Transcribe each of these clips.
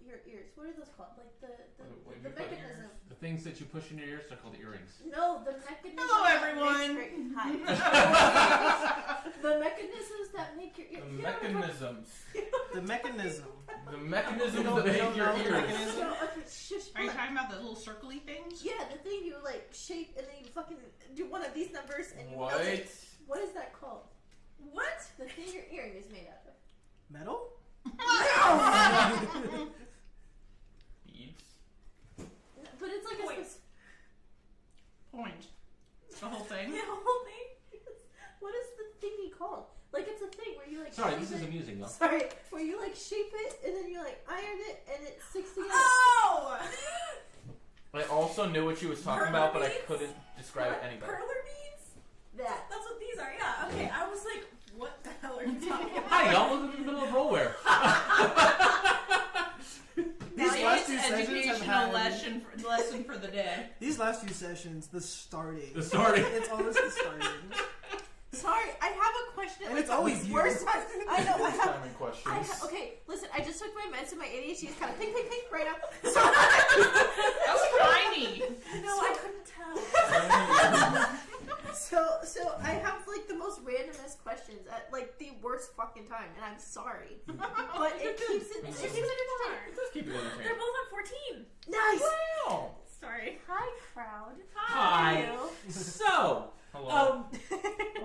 your ears. What are those called? Like the Wait, mechanism. The things that you push in your ears are called earrings. No, the mechanism. Hello, everyone. Hi. The mechanisms that make your ears. The mechanisms. The mechanism. The mechanisms don't- that they make don't your know the ears. mechanism. No, okay, shush. Are you talking about the little circly things? Yeah, the thing you like shape and then you fucking do one of these numbers and you What? melt it. What is that called? What? The thing your earring is made out of. Metal? Beads. But it's like Point. a Point. The whole thing. the whole thing. What is the thingy called? Like it's a thing where you like. Sorry, shape this is it- amusing though. Sorry, where you like shape it and then you like iron it and it sticks together. Oh! I also knew what she was talking about, but I Beads? couldn't describe it any better. Perler beads? That. That's what these are, yeah. Okay, I was like, what the hell are you talking about? Hi, y'all. We're in the middle of rollware. These last two It's sessions have educational had... lesson for the day. These last few sessions, the starting. The starting. It's always the starting. Sorry, I have a question. And it's always you. worst time. I know. I have. Timing questions. Okay, listen. I just took my meds and my ADHD is kind of ping, ping, ping right now. So, That was tiny. no, I couldn't tell. So I have like the most randomest questions at like the worst fucking time, and I'm sorry, but it keeps it entertaining. Let's keep it They're entertaining. both on 14. Nice. Wow. Sorry. Hi, crowd. Hi. So, Hello.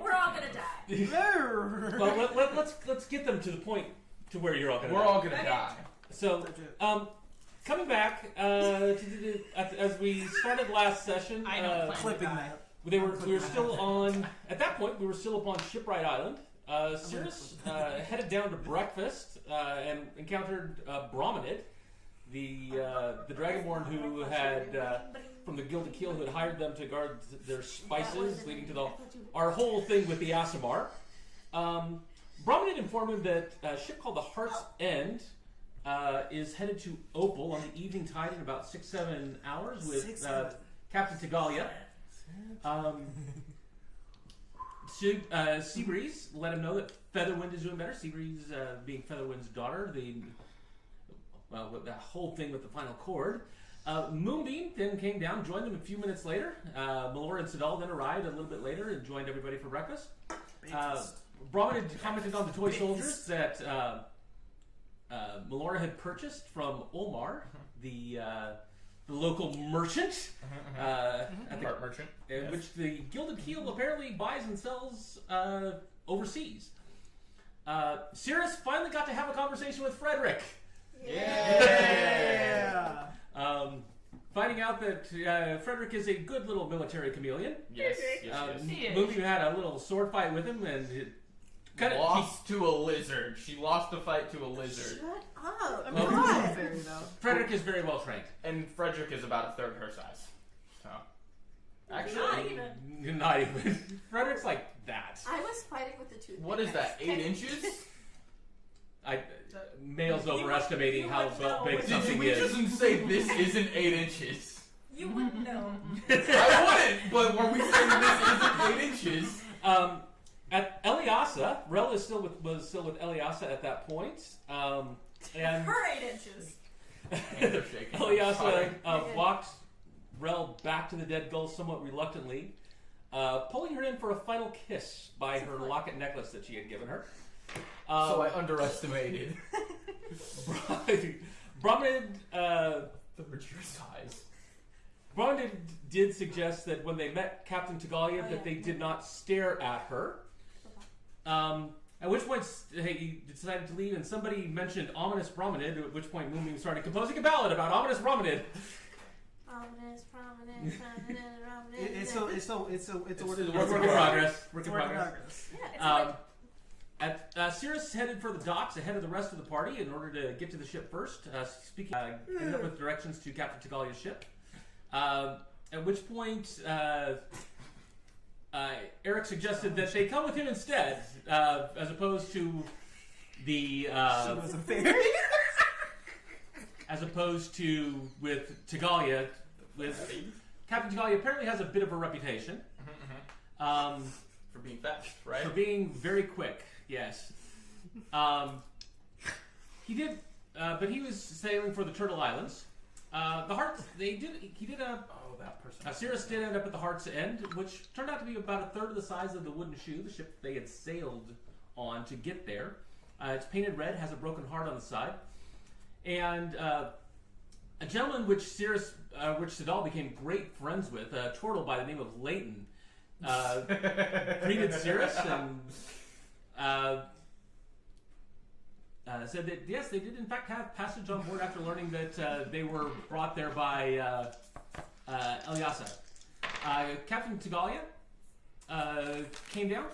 We're all gonna die. Well, let's get them to the point to where you're all going to We're die. all gonna Okay. die. So, That's it. coming back as we started last session, I don't plan. Clipping that. we were still on. At that point, we were still up on Shipwright Island. Cirrus headed down to breakfast and encountered Brahmanid, the Dragonborn who had from the Gilded Keel who had hired them to guard their spices, leading to our whole thing with the Asimar. Brahmanid informed him that a ship called the Heart's End is headed to Opal on the evening tide in about 6-7 hours with 6-7. Captain Tagalia. Seabreeze let him know that Featherwind is doing better. Seabreeze being Featherwind's daughter, the whole thing with the final chord. Moonbeam then came down, joined them a few minutes later. Melora and Sidal then arrived a little bit later and joined everybody for breakfast. Brahman had commented on the toy soldiers that Melora had purchased from Olmar, the local merchant, at the Art merchant. which the Gilded Keel apparently buys and sells overseas. Cirrus finally got to have a conversation with Frederick. Yeah. Finding out that Frederick is a good little military chameleon. Yes. Yes. He is. Moonbeam had a little sword fight with him and Lost to a lizard. She lost a fight to a lizard. Shut up. I'm Well, not fair though. Frederick is very well trained. And Frederick is about a third her size. So. Not Actually, even. Not even. Frederick's like that. I was fighting with the toothpick. what is that? 8 inches? Males overestimating you how would know. big Did something we is. just say this isn't 8 inches? You wouldn't know. I wouldn't, but were we saying this isn't 8 inches? At Eliasa, Rel was still with Eliasa at that point, and Her 8 inches. Hands are shaking. Eliasa walked Rel back to the dead gull somewhat reluctantly, pulling her in for a final kiss by her locket necklace that she had given her. So I underestimated. Brahmanid Third your size. Brahmanid did suggest that when they met Captain Tagalia that they did not stare at her. At which point he decided to leave, and somebody mentioned ominous Brahmanid. At which point Moonbeam started composing a ballad about ominous Brahmanid. Ominous, prominent, prominent, prominent. It's a work It's in a Work in progress. Work in progress. progress. Yeah, it's like, Cirrus headed for the docks ahead of the rest of the party in order to get to the ship first. Ended up with directions to Captain Tagalia's ship. At which point, Eric suggested that they come with him instead, as opposed to the She was a fairy. as opposed to with Tagalia. With Captain Tagalia apparently has a bit of a reputation For being fast, right? for being very quick. Yes, he did but he was sailing for the Turtle Islands. The Hearts, that person. Cirrus did end up at the Heart's End, which turned out to be about a third of the size of the Wooden Shoe, the ship they had sailed on to get there. It's painted red, has a broken heart on the side. And a gentleman which Sidal became great friends with, a turtle by the name of Leighton, greeted Cirrus and said that, yes, they did in fact have passage on board after learning that they were brought there by Eliasa. Captain Tagalia came down.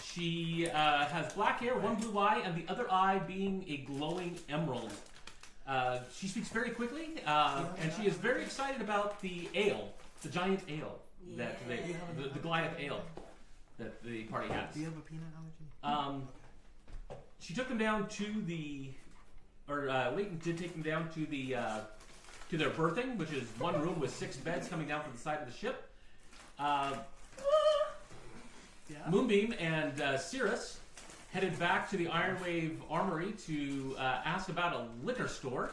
She has black hair, one blue eye, and the other eye being a glowing emerald. She speaks very quickly, and she is very excited about the ale, the giant ale, that the Goliath ale that the party has. Do you have a peanut allergy? She took them down to Leighton did take them down to to their berthing, which is one room with 6 beds coming down from the side of the ship. Moonbeam and Cirrus headed back to the Iron Wave Armory to ask about a liquor store.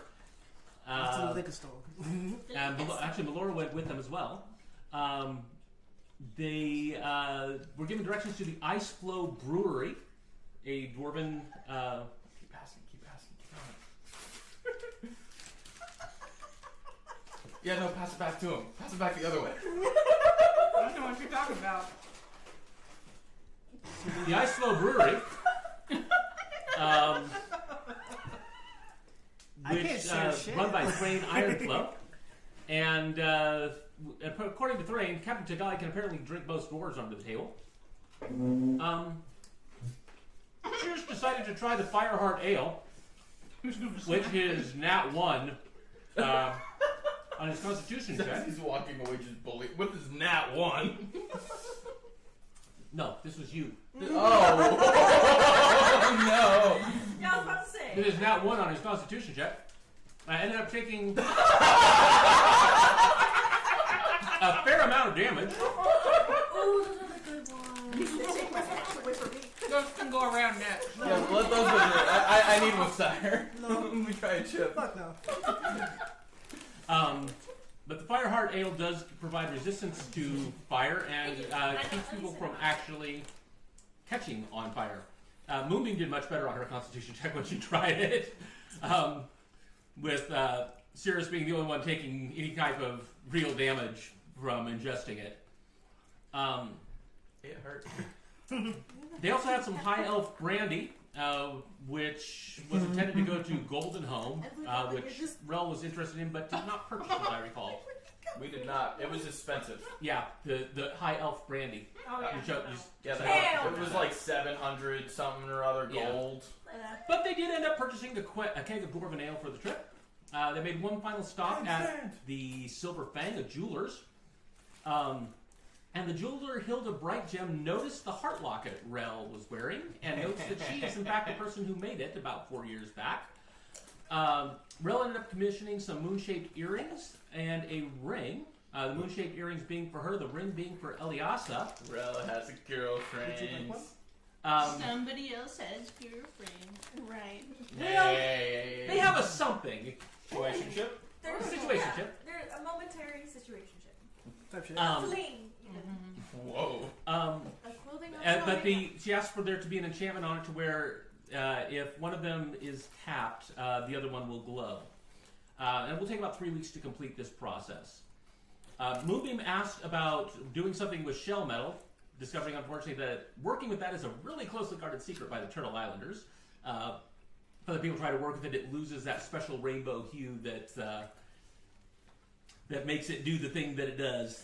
It's a liquor store. And actually, Melora went with them as well. They were given directions to the Ice Flow Brewery, a dwarven. Keep asking. Yeah, no, pass it back to him. Pass it back the other way. I don't know what you're talking about. The Ice Flow Brewery, which run by Thrain Ironflow, and according to Thrain, Captain Tagali can apparently drink most dwarves under the table. Shears decided to try the Fireheart Ale, which is Nat 1 on his Constitution check. He's walking away just bully with his Nat 1. No, this was you. Oh no! Yeah, I was about to say. It is Nat 1 on his Constitution check. I ended up taking a fair amount of damage. Oh, those are the good ones. You should take my action away from me. Those can go around next. Yeah, let those. I need one, sire. No. Let me try a chip. Fuck no. But the Fireheart Ale does provide resistance to fire and keeps people from actually catching on fire. Moonbeam did much better on her Constitution check when she tried it, with Cirrus being the only one taking any type of real damage from ingesting it. It hurt. They also had some High Elf brandy, which was intended to go to Golden Home, which Rel was interested in but did not purchase, as I recall. We did not. It was expensive. Yeah, the High Elf brandy. Oh, yeah. Yeah, it was like 700 something or other gold. But they did end up purchasing a keg of Dwarven Ale for the trip. They made one final stop at the Silver Fang, a jeweler's. And the jeweler Hilda Brightgem noticed the heart locket Rel was wearing, and notes that she is in fact the person who made it about 4 years back. Rel ended up commissioning some moon-shaped earrings and a ring. The moon-shaped earrings being for her, the ring being for Eliasa. Rel has a girlfriend. Somebody else has girlfriend. Right. They have a something. Situationship. There's Situationship. There's a momentary situationship. Type shit. Fling. Whoa. A clothing But she asked for there to be an enchantment on it to where if one of them is tapped, the other one will glow. And it will take about 3 weeks to complete this process. Moonbeam asked about doing something with shell metal, discovering unfortunately that working with that is a really closely guarded secret by the Turtle Islanders. Other people try to work with it, it loses that special rainbow hue that makes it do the thing that it does.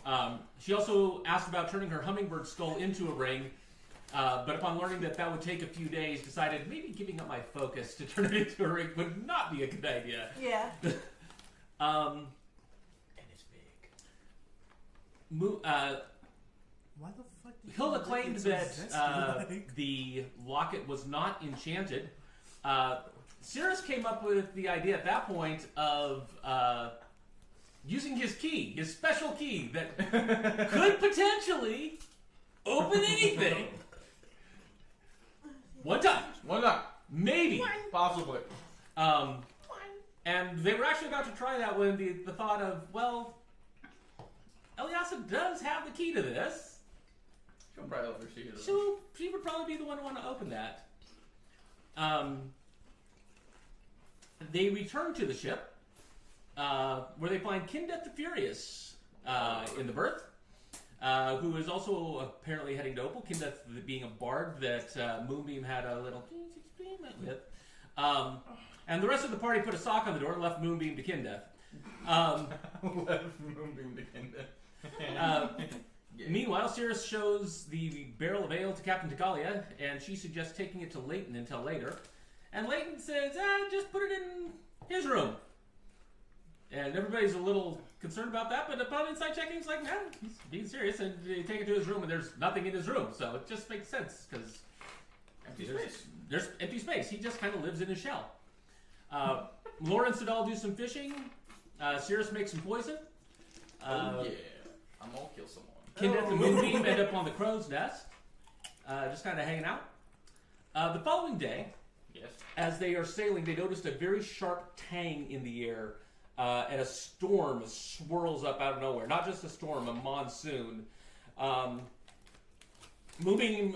Oh. She also asked about turning her hummingbird skull into a ring, but upon learning that would take a few days, decided maybe giving up my focus to turn it into a ring would not be a good idea. Yeah. And it's big. Why the fuck? Hilda claimed that the locket was not enchanted. Cirrus came up with the idea at that point of using his key, his special key that could potentially open anything. One time. Maybe. Possibly. And they were actually about to try that when the thought of, well, Eliasa does have the key to this. She'll probably let her see it. She would probably be the one to want to open that. They return to the ship, where they find Kindeth the Furious in the berth, who is also apparently heading to Opal. Kindeth being a bard that Moonbeam had a little with. And the rest of the party put a sock on the door and left Moonbeam to Kindeth. Left Moonbeam to Kindeth. Meanwhile, Cirrus shows the barrel of ale to Captain Tagalia, and she suggests taking it to Leighton until later. And Leighton says, just put it in his room. And everybody's a little concerned about that, but upon inside checking, it's like, he's being serious, and they take it to his room, and there's nothing in his room, so it just makes sense, because there's empty space. He just kind of lives in his shell. Lawrence and all do some fishing. Cirrus makes some poison. I'm gonna kill someone. Kindeth and Moonbeam end up on the crow's nest, just kind of hanging out. The following day, yes, as they are sailing, they noticed a very sharp tang in the air, and a storm swirls up out of nowhere. Not just a storm, a monsoon. Moonbeam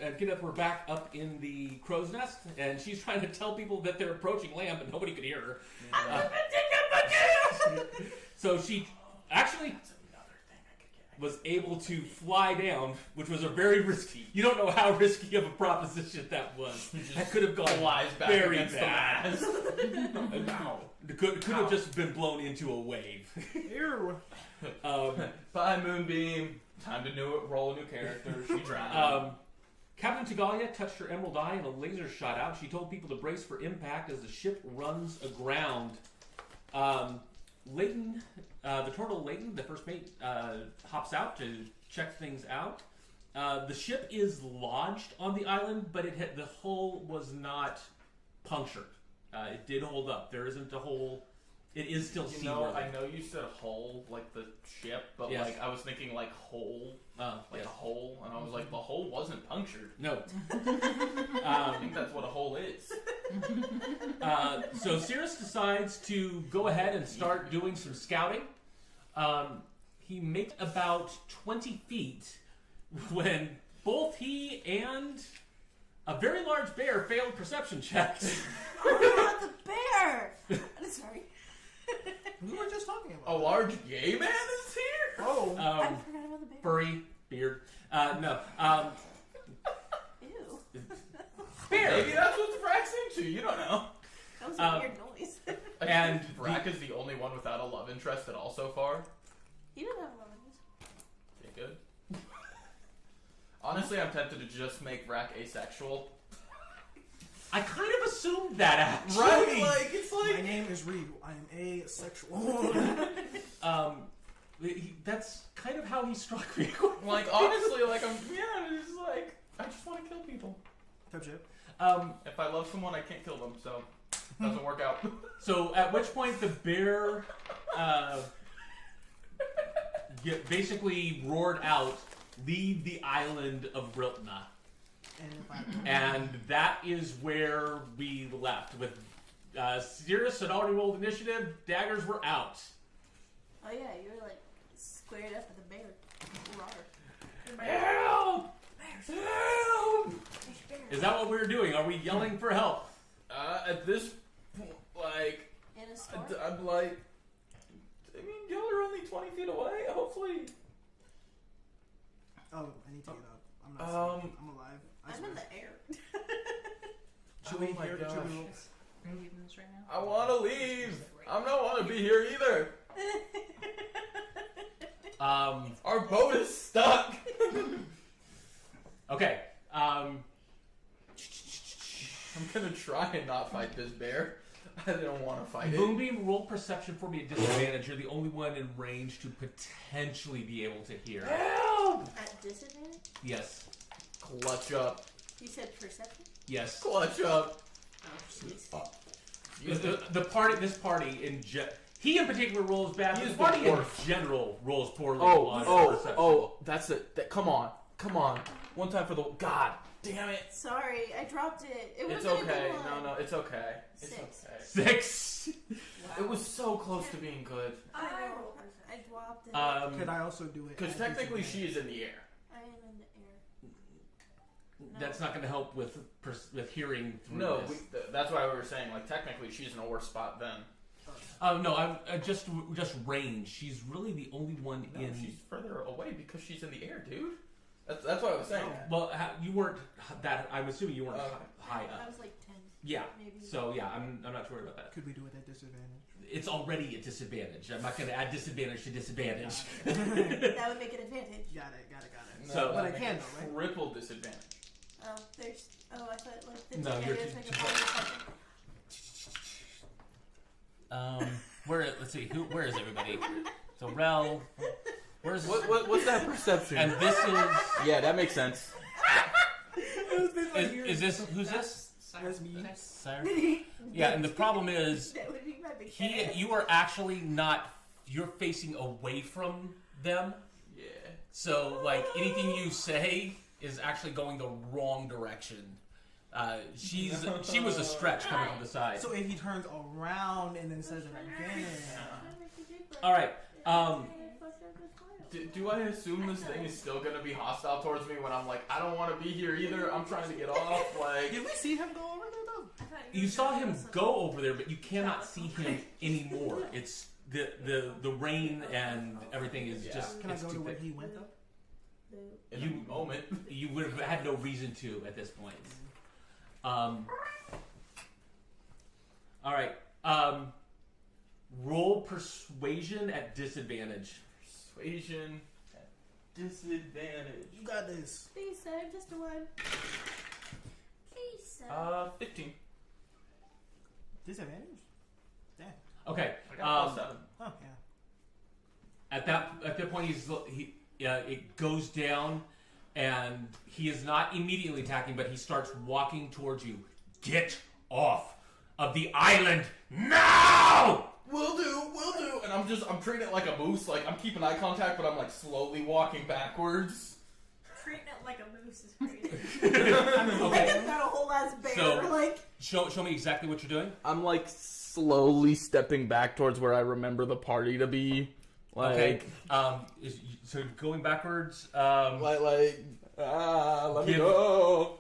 and Kindeth were back up in the crow's nest, and she's trying to tell people that they're approaching land, but nobody could hear her. So she actually was able to fly down, which was a very risky. You don't know how risky of a proposition that was. That could have gone back very against bad. No. It could have just been blown into a wave. Ew. Bye, Moonbeam. Time to roll a new character. She drowned. Captain Tagalia touched her emerald eye and a laser shot out. She told people to brace for impact as the ship runs aground. Leighton, the turtle Leighton, the first mate, hops out to check things out. The ship is lodged on the island, but the hull was not punctured. It did hold up. There isn't a hole. It is still seaworthy. I know you said hull, like the ship, but yes. like I was thinking like hole, like yes. a hole, and I was like, the hole wasn't punctured. No. I think that's what a hole is. So Cirrus decides to go ahead and start doing some scouting. He makes about 20 feet when both he and a very large bear failed perception checks. Oh, the bear! I'm sorry. We were just talking about A large gay man is here? Oh. I forgot about the bear. Furry, beard. No. Ew. Bear! Maybe that's what Brack's into. You don't know. That was a weird noise. And Brack is the only one without a love interest at all so far. He didn't have a love interest. Okay, good. Honestly, I'm tempted to just make Brack asexual. I kind of assumed that, actually. Right? Like, it's like... My name is Reed. I am asexual. That's kind of how he struck me. Like, honestly, like, it's like, I just want to kill people. Type shit. If I love someone, I can't kill them, so it doesn't work out. So, at which point the bear basically roared out, "Leave the island of Riltna." And that is where we left. With Cirrus had already rolled initiative, daggers were out. Oh yeah, you were like squared up with a bear. Rawr. Help! Help! Is that what we're doing? Are we yelling for help? At this point, like, In a storm? I'm like, I mean, y'all are only 20 feet away, hopefully. Oh, I need to get up. I'm not sleeping. I'm alive. I'm in the air. Should we Oh my hear- gosh. should we roll? Are you leaving this right now? I want to leave. I don't want to be here either. Our boat is stuck. Okay. I'm gonna try and not fight this bear. I don't want to fight it. Moonbeam, roll perception for me at disadvantage. You're the only one in range to potentially be able to hear. Help! At disadvantage? Yes. Clutch up. You said perception? Yes. Clutch up. Oh, jeez. This party he in particular rolls bad. He The is party the in worst. general rolls poorly on perception. That's it. Come on. One time for the God. damn it. Sorry, I dropped it. It It's wasn't a okay. good one. No, it's okay. It's 6. okay. 6. It was so close to being good. I know. I dropped it. Could I also do it? Because at technically she disadvantage? is in the air. I am in the air. No. That's not going to help with hearing through No, this. that's why we were saying, like, technically she's in a worse spot then. Oh no, I'm just range. She's really the only one No, in. she's further away because she's in the air, dude. That's what I was saying. Okay. Well, you weren't that. I'm assuming you weren't high I up. was like 10. Yeah. Maybe. So yeah, I'm not worried about that. Could we do it at disadvantage? It's already a disadvantage. I'm not going to add disadvantage to disadvantage. That would make an advantage. Got it. No, So- that But I makes can, it though, right? Triple disadvantage. Oh, there's. Oh, I thought like the No, you're disadvantage too- make a positive. Where? Let's see. Where is everybody? So Rel. Where's What's that perception? And this is. Yeah, that makes sense. Is this who's this? That's me. Sire? Yeah, and the problem is That would be my big head. you are actually not. You're facing away from them. Yeah. So, like, anything you say is actually going the wrong direction. She was a stretch coming from the side. So if he turns around and then says it again. All right. Do I assume this thing is still gonna be hostile towards me when I'm like, I don't want to be here either. I'm trying to get off. Like, Did we see him go over there though? You saw him go over there, but you cannot see him anymore. It's the rain and everything is Yeah. just. Can I it's go too to where thick. he went though? in You- a moment. You would have had no reason to at this point. All right. Roll persuasion at disadvantage. Persuasion at disadvantage. You got this. Please, sir, just a one. Please, sir. 15. Disadvantage? Damn. Okay. I got +7. Oh yeah. At that point, it goes down, and he is not immediately attacking, but he starts walking towards you. Get off of the island now! Will do. And I'm treating it like a moose. Like, I'm keeping eye contact, but I'm like slowly walking backwards. Treating it like a moose is crazy. Okay. I've got a whole ass bear. So- like, Show me exactly what you're doing. I'm like slowly stepping back towards where I remember the party to be. Like, Okay. So going backwards. let me Give- go.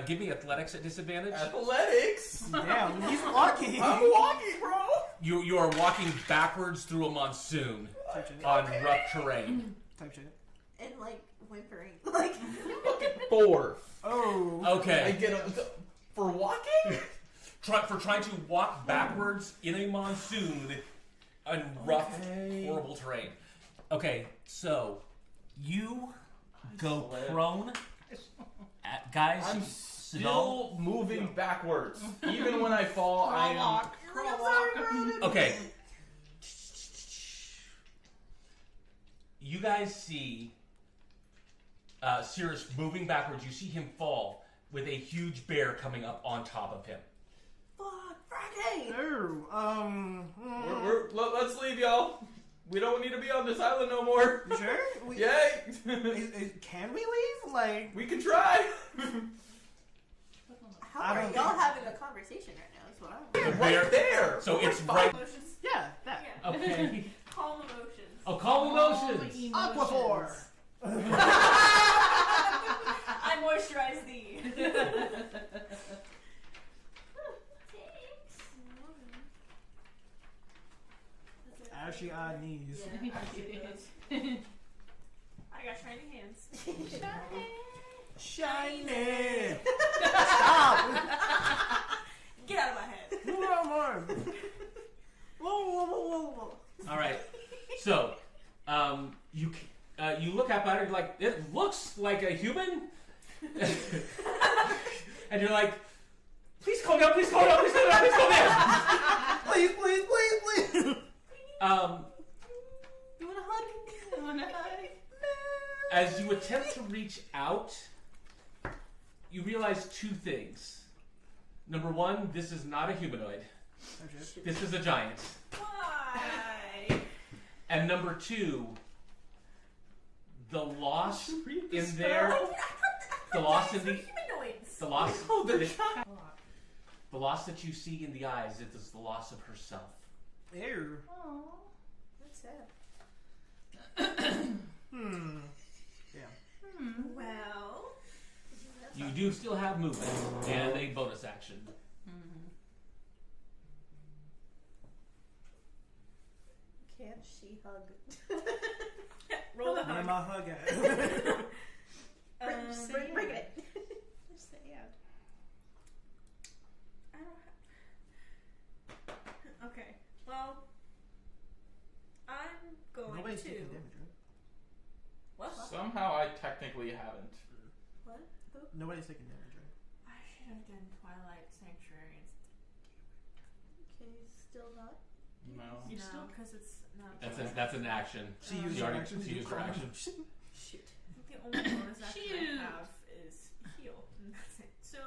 Give me athletics at disadvantage. Athletics. Damn, he's walking. I'm walking, bro. You are walking backwards through a monsoon Type shit. on rough terrain. Type shit. and like whimpering. Like, Fucking 4. Oh. I Okay. get a, for walking. For trying to walk backwards in a monsoon on rough, horrible terrain. Okay, so you go swear. prone. Guys, I'm Sidal. still moving backwards. Even when I fall, I am. Okay. You guys see Cirrus moving backwards. You see him fall with a huge bear coming up on top of him. fuck, Friday. Let's leave, y'all. We don't need to be on this island no more. You sure? Yay! Can we leave? Like, We can try. How I are don't y'all think- having a conversation right now? Is what I'm. The Right bear. there. So We're it's fine. right. Emotions. yeah, that. Yeah. Okay. Calm emotions. Oh, calm emotions. Aquaphor. I moisturize thee. Ashy odd knees. I got shiny hands. Shiny. Stop. Get out of my head. No more. Whoa. All right. So, you look up at it like it looks like a human, and you're like, please calm down, please calm down, please calm down, please calm down. Please. You wanna hug? As you attempt to reach out, you realize two things. Number one, this is not a humanoid. This is a giant. Why? And number two, the loss in there, I the loss in thought the humanoid. The loss. Oh, they're The loss that you see in the eyes is the loss of herself. Ew. Aww. That's sad. Yeah. Well. You do still have movement and a bonus action. Can she hug? Roll the Where hug. my hug at? Bring it. Just say yeah. I don't okay. Well, I'm going Nobody's to. taking damage, right? What? Somehow I technically haven't. What? Who? Nobody's taking damage, right? I should have done Twilight Sanctuary instead. Can you still not? No. You No, still- because it's not. That's an action. She Um, used She her already- action. she to used her call action. him. Shoot. I think the only bonus action Shoot. I have is heal, and that's it. So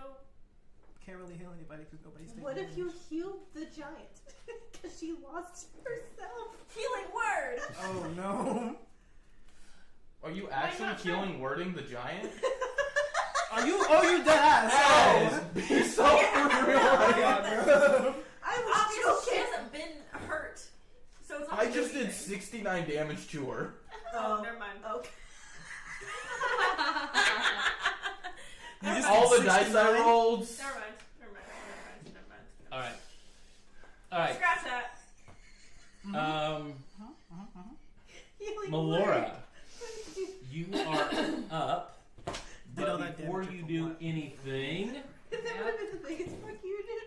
Can't really heal anybody because nobody's taking What if damage. you healed the giant? Because she lost herself. healing word. Oh no. Are you actually not healing wording the giant? Are you? Oh, you dead ass. Guys, be so for real right now. I was Obviously, she joking. hasn't been hurt, so it's not. I just doing did 69 damage to her. Oh, never mind. Okay. You just All did the dice I 69? rolled. Never mind. Never mind. All right. All right. Scratch that. Healing Melora, word. you are up. Did all But that before damage you for do what? anything, That would have been the biggest fuck you did.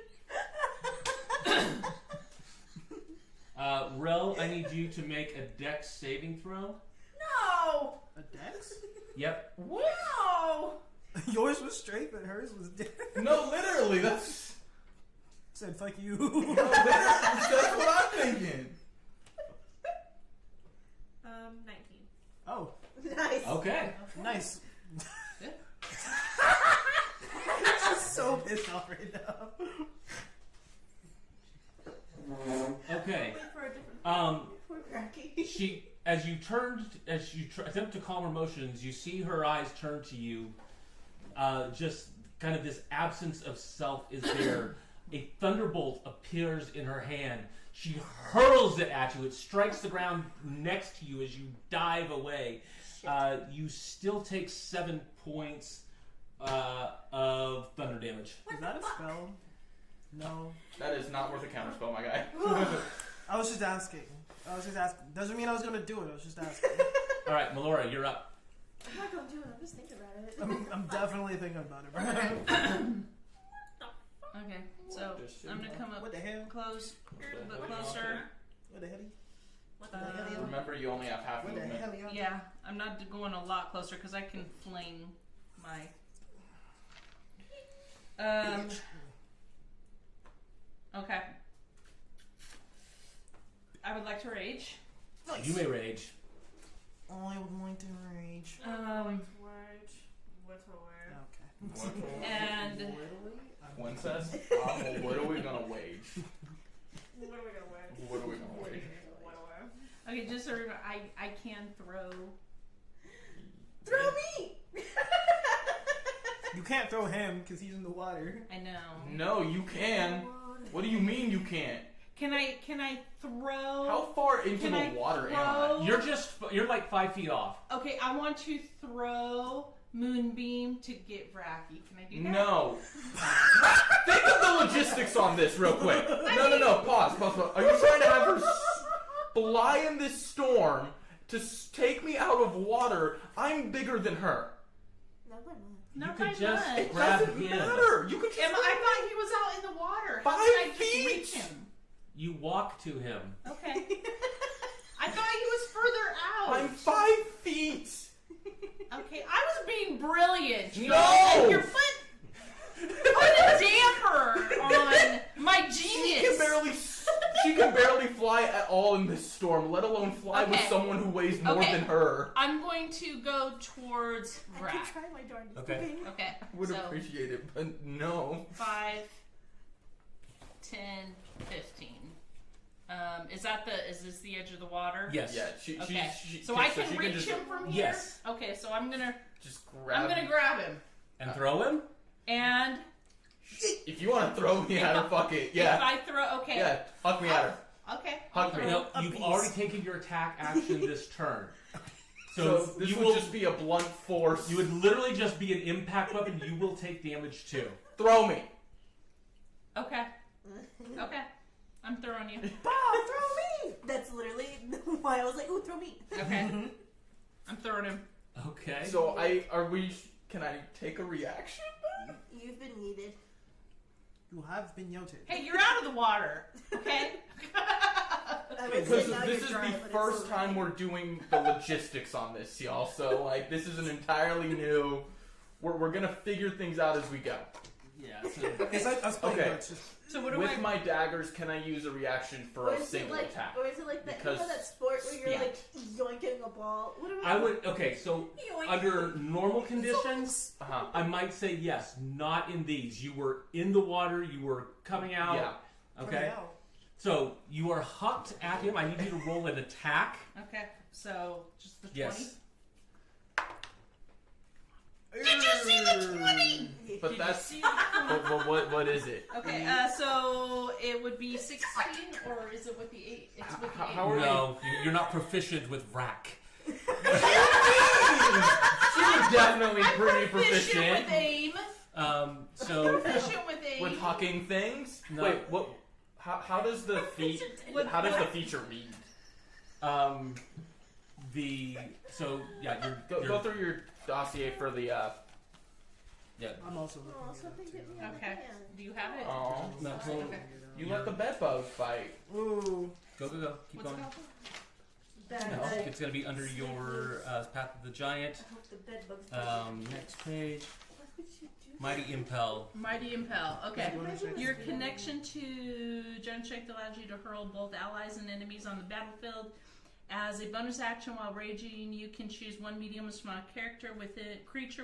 Rel, I need you to make a dex saving throw. No. A dex? Yep. No. Yours was straight, but hers was dead. No, literally, that's Said fuck you. that's what I'm thinking. 19. Oh, Nice. Okay. nice. She's so pissed off right now. Okay. Wait for a different. Poor Cracky. She, as you attempt to calm her emotions, you see her eyes turn to you. Just kind of this absence of self is there. A thunderbolt appears in her hand. She hurls it at you. It strikes the ground next to you as you dive away. You still take 7 points of thunder damage. Is that a spell? No. That is not worth a counterspell, my guy. I was just asking. Doesn't mean I was gonna do it. I was just asking. All right, Melora, you're up. I'm not gonna do it. I'm just thinking about it. I'm definitely thinking about it, bro. Okay, so I'm gonna come up What the hell? close, a bit closer. What the hell? What the Remember, you only have half What the movement. hell? Yeah, I'm not going a lot closer because I can fling my. Okay. I would like to rage. Nice. You may rage. I would like to rage. Word. What's a word? Okay. And Princess, what are we gonna wage? What are we gonna wear? What are we gonna wage? What a wear? okay, just so remember, I can throw. Throw me! You can't throw him because he's in the water. I know. No, you can. What do you mean you can't? Can I throw? How far into Can the I water am throw- I? You're like 5 feet off. Okay, I want to throw Moonbeam to get Bracky. Can I do that? No. Think of the logistics on this real quick. No. Pause. Are you trying to have her fly in this storm to take me out of water? I'm bigger than her. No, we're not. Not You could by just- much. It Grab doesn't him. matter. You can just. I thought he was out in the water. How 5 did I just feet? reach him? You walk to him. Okay. I thought he was further out. I'm 5 feet. Okay, I was being brilliant. You No! know, your foot put a damper on my genius. She can barely fly at all in this storm, let alone fly with Okay. someone who weighs more Okay. than her. I'm going to go towards I Brack. could try my darndest. Okay. Okay, Would so appreciate it, but no. 5, 10, 15. Is this the edge of the water? Yes. Yeah, Okay. she So I can she reach just, him from here? Yes. Okay, so I'm gonna Just grab grab him. And throw him? And If you want to throw me at her, fuck it. if Yeah. I throw, okay. Yeah. Fuck me at her. Okay. Hug me. No, A you've piece. already taken your attack action this turn. So this you would will just be a blunt force. you would literally just be an impact weapon. You will take damage too. Throw me. Okay. Okay. I'm throwing you. Bob, throw me! That's literally why I was like, ooh, throw me. Okay. I'm throwing him. Okay. So can I take a reaction? You've been yeeted. You have been yoted. Hey, you're out of the water. Okay. I would Because say now this you're is dry, the but it's first so time funny. we're doing the logistics on this, y'all. So like, this is an entirely new. We're gonna figure things out as we go. yeah. So It's like us playing Okay. darts, just So what do With I? my daggers, can I use a reaction for Or a is it single like, attack? or is it like that? You Because know that sport where you're yeah. like yoinking a ball? What about? I would. Okay. So Yoink. under normal conditions, Uh-huh. I might say yes. Not in these. You were in the water. You were coming out. Yeah. coming Okay. out. So you are hucked at him. I need you to roll an attack. Okay. So just the 20. Yes. Did you see the 20? But Did that's. you see the 20? What is it? Okay, so it would be 16, or is it with the 8? It's with the 8. How are No, you're not proficient with rack. She's definitely pretty proficient with aim. So Proficient with aim. with hucking things. No. Wait, what? How does the how does the feature read? You're Go through your dossier for the. yeah. I'm also Oh, looking something at hit it me too. on the Okay. hand. Do you have it? Oh, No, Okay. you let the bed bugs bite. Ooh. Go. Keep What's it going. called? Bad No, bug. it's gonna be under your Path of the Giant. I hope the bed bugs don't. Next page. Why would you do Mighty Impel. Mighty Impel. Okay. Bonus Your action. connection to Giant Strength allows you to hurl both allies and enemies on the battlefield. As a bonus action while raging, you can choose one medium or small creature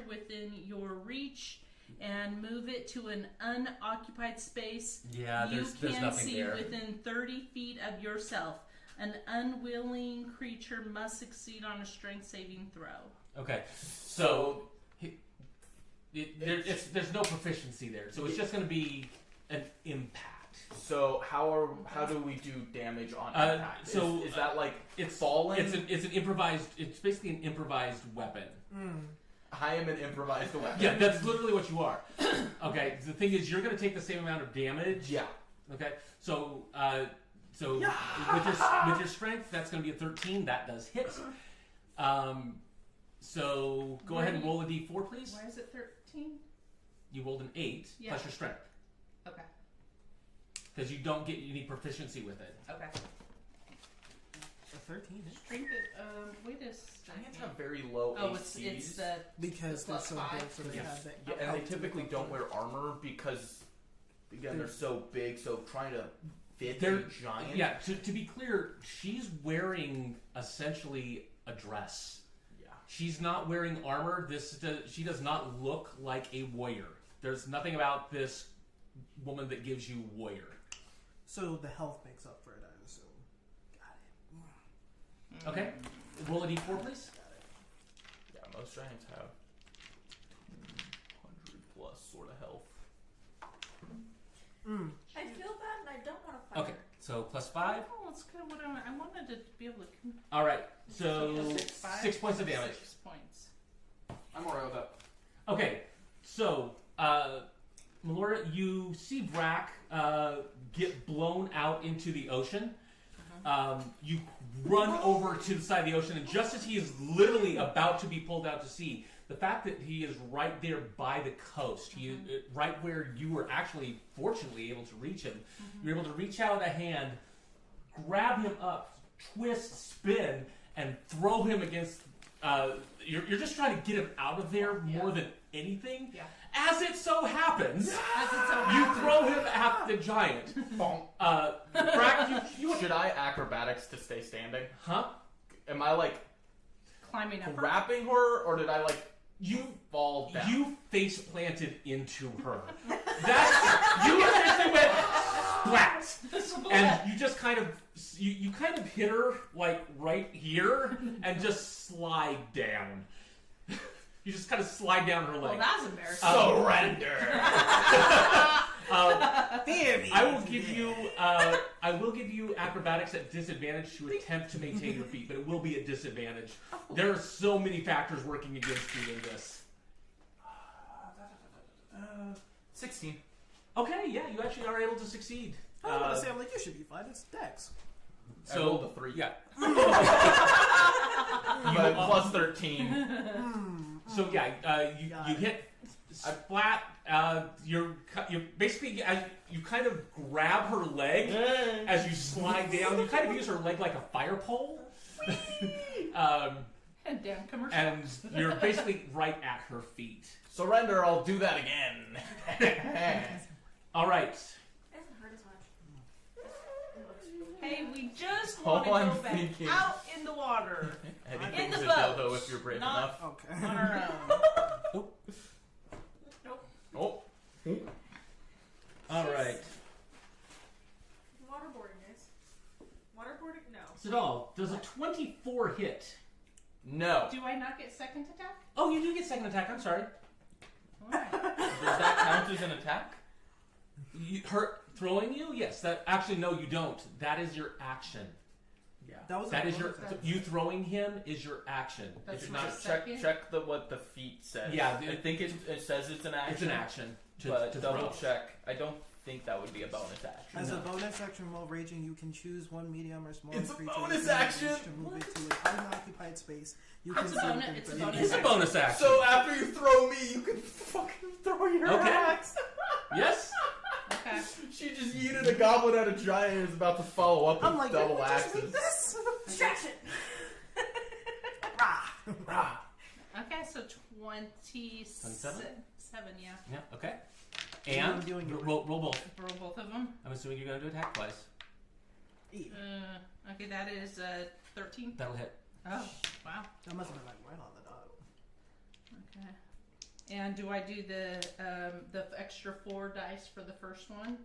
within your reach and move it to an unoccupied space. Yeah, there's you can nothing see there. within 30 feet of yourself. An unwilling creature must succeed on a strength saving throw. Okay, so there's no proficiency there, so it's just going to be an impact. So how do we do damage on impact? so, is that like It's falling? It's an improvised. It's basically an improvised weapon. I am an improvised weapon. Yeah, that's literally what you are. Okay, the thing is, you're going to take the same amount of damage. Yeah. Okay, so with your strength, that's going to be a 13. That does hit. So go ahead and roll a d4, please. Why is it 13? You rolled an 8 Yeah. plus your strength Okay. because you don't get any proficiency with it. Okay. A 13. Strength. Wait a second. Giants have very low Oh, ACs. it's the Because they're plus so 5. big, so they Yes. have that. Yeah, and they help to typically make up don't for it. wear armor because, again, they're so big. So trying to fit They're a giant. Yeah, to be clear, she's wearing essentially a dress. Yeah. She's not wearing armor. She does not look like a warrior. There's nothing about this woman that gives you warrior. So the health makes up for it, I assume. Got it. Okay, roll a d4, please. Yeah, most giants have 200 plus sort of health. I feel bad and I don't want to fight Okay, her. so plus 5. Oh, that's kind of what I wanted to be able to. All right, so Five? 6 points of damage. 6 points. I'm alright with that. Okay, so Melora, you see Vrack get blown out into the ocean. You run over to the side of the ocean, and just as he is literally about to be pulled out to sea, the fact that he is right there by the coast, right where you were actually fortunately able to reach him, you're able to reach out a hand, grab him up, twist, spin, and throw him against. You're just trying to get him out of there more than anything. Yeah. As it so happens, As it's so you throw him at the giant. Bonk. Frack, you Should I acrobatics to stay standing? huh? Am I like climbing up. grabbing her, or did I like You fall down? You face planted into her. That's you essentially went splat, and you just kind of you kind of hit her like right here and just slide down. You just kind of slide down her Well, leg. that's embarrassing. Surrender. Fear me. I will give you acrobatics at disadvantage to attempt to maintain your feet, but it will be at disadvantage. There are so many factors working against you in this. 16. Okay, yeah, you actually are able to succeed. I was about to say, I'm like, you should be fine. It's Dex. I rolled a 3. Yeah. But plus 13. So yeah, you hit flat. You're basically you kind of grab her leg as you slide down. You kind of use her leg like a fire pole. And down commercial. And you're basically right at her feet. Surrender, I'll do that again. All right. It doesn't hurt as much. Hey, we just All want to I'm go back thinking- out in the water. Anything's the a boat. dildo if you're brave Not- enough. Okay. On our own. Oh. All right. Waterboarding, guys. Waterboarding? No. Sidal, does a 24 hit? No. Do I not get second attack? Oh, you do get second attack. I'm sorry. Alright. Does that count as an attack? Her throwing you? Yes. That actually no, you don't. That is your action. Yeah. That is your attack. you throwing him is your action. That's If my not, second. check what the feat says. Yeah, I think it says it's an action. It's an action But to double throw. check. I don't think that would be a bonus action. As No. a bonus action while raging, you can choose one medium or small It's a creature bonus within action! range to move it to an unoccupied space. You It's a see bonus- within it's a 30 bonus It's a feet. bonus action. So after you throw me, you can fucking throw your Okay. axe. Yes. Okay. She just yeeted a goblin at a giant and is about to follow up with I'm like, double did we just axes. make this? Distraction! Rah. Okay, so 27? Yeah. Yeah. Okay. I'm And doing it. roll both. Roll both of them. I'm assuming you're going to do attack twice. Eat. Okay, that is 13. That'll hit. Oh, wow. That must have been like right on the dot. Okay. And do I do the extra 4 dice for the first one?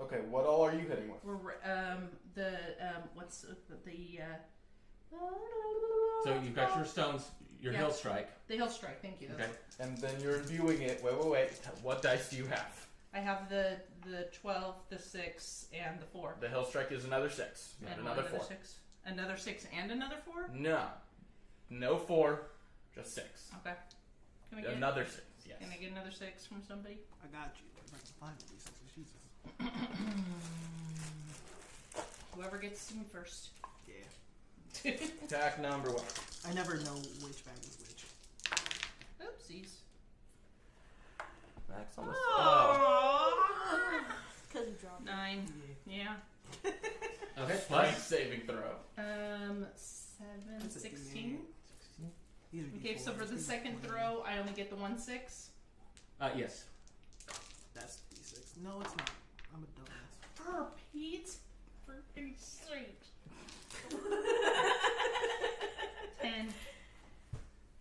Okay, what all are you hitting with? We're what's the So you've got your stones, your Yeah. hill strike. the hill strike. Thank you. Okay. And then you're imbuing it. Wait. What dice do you have? I have the 12, the 6, and the 4. The hill strike is another 6. Not And another 4. 6. Another 6 and another 4. No 4, just 6. Okay. Can I get Another 6. Yes. Can I get another 6 from somebody? I got you. I'm like, 5 of these sixes. Jesus. Whoever gets to me first. Yeah. Attack number 1. I never know which bag is which. Oopsies. Max almost. Because you dropped 9. Yeah. Okay. Strength Plus. saving throw. 7, That's a 16. These are Okay, so D4s. for the These are second 20. throw, I only get the 1 6. Yes. That's D6. No, it's not. I'm a dumbass. For Pete's freaking sake. 10.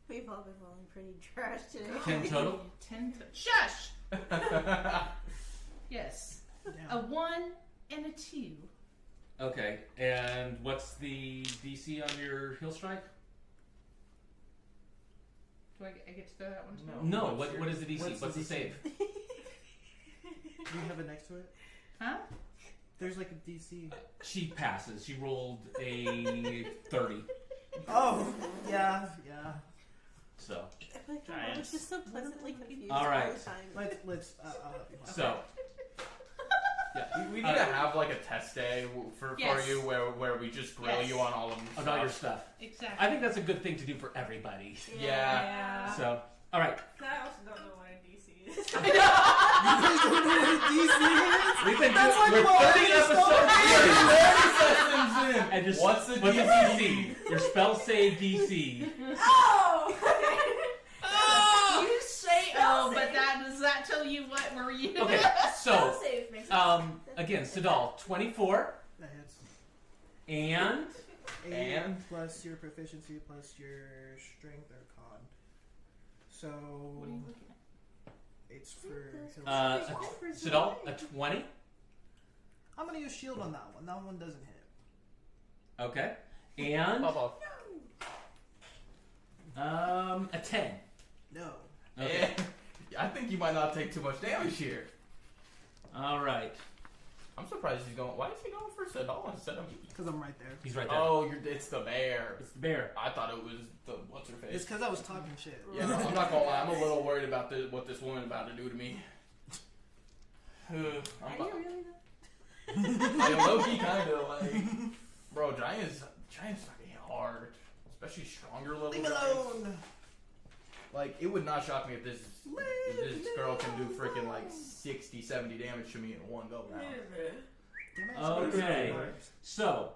We've all been rolling pretty trash today. 10 total. 10. Shush! Yes. A 1 and a 2. Okay. And what's the DC on your hill strike? Do I get to throw that one too? No. No. What is the DC? What's What's the the save? Do you have it next to it? Huh? There's like a DC. She passes. She rolled a 30. Oh, yeah. So. I feel like I was just so pleasantly confused All right. the time. Let's I'll help you. So. Yeah. We need to have like a test day for Yes. you where we just grill Yes. you on all of them. About your stuff. Exactly. I think that's a good thing to do for everybody. Yeah. So. All right. I also don't know what a DC is. You guys don't know what a DC is? We've been That's like we're what 30 I just episodes Sessions in. and just What's the what's DC? DC? Your spell save DC. Oh! You say oh, but does that tell you what were you? Okay. So. Save makes sense. Again, Sidal, 24 That hits. and 8 And? plus your proficiency plus your strength or con. So What are you looking at? it's for. Sidal, a 20. I'm gonna use shield on that one. That one doesn't hit. Okay. And Bubble. A 10. No. Okay. I think you might not take too much damage here. All right. I'm surprised he's going. Why is he going for Sedal instead of me? Because I'm right there. He's right there. Oh, it's the bear. It's the bear. I thought it was the what's her face. It's because I was talking shit. Yeah, no, I'm not gonna lie. I'm a little worried about what this woman about to do to me. Are you really that? Yeah, low-key kind of like, bro. Giant's fucking hard, especially stronger level. Leave me giants. alone. Like, it would not shock me if this girl can do freaking like 60, 70 damage to me in one go round. Okay. So,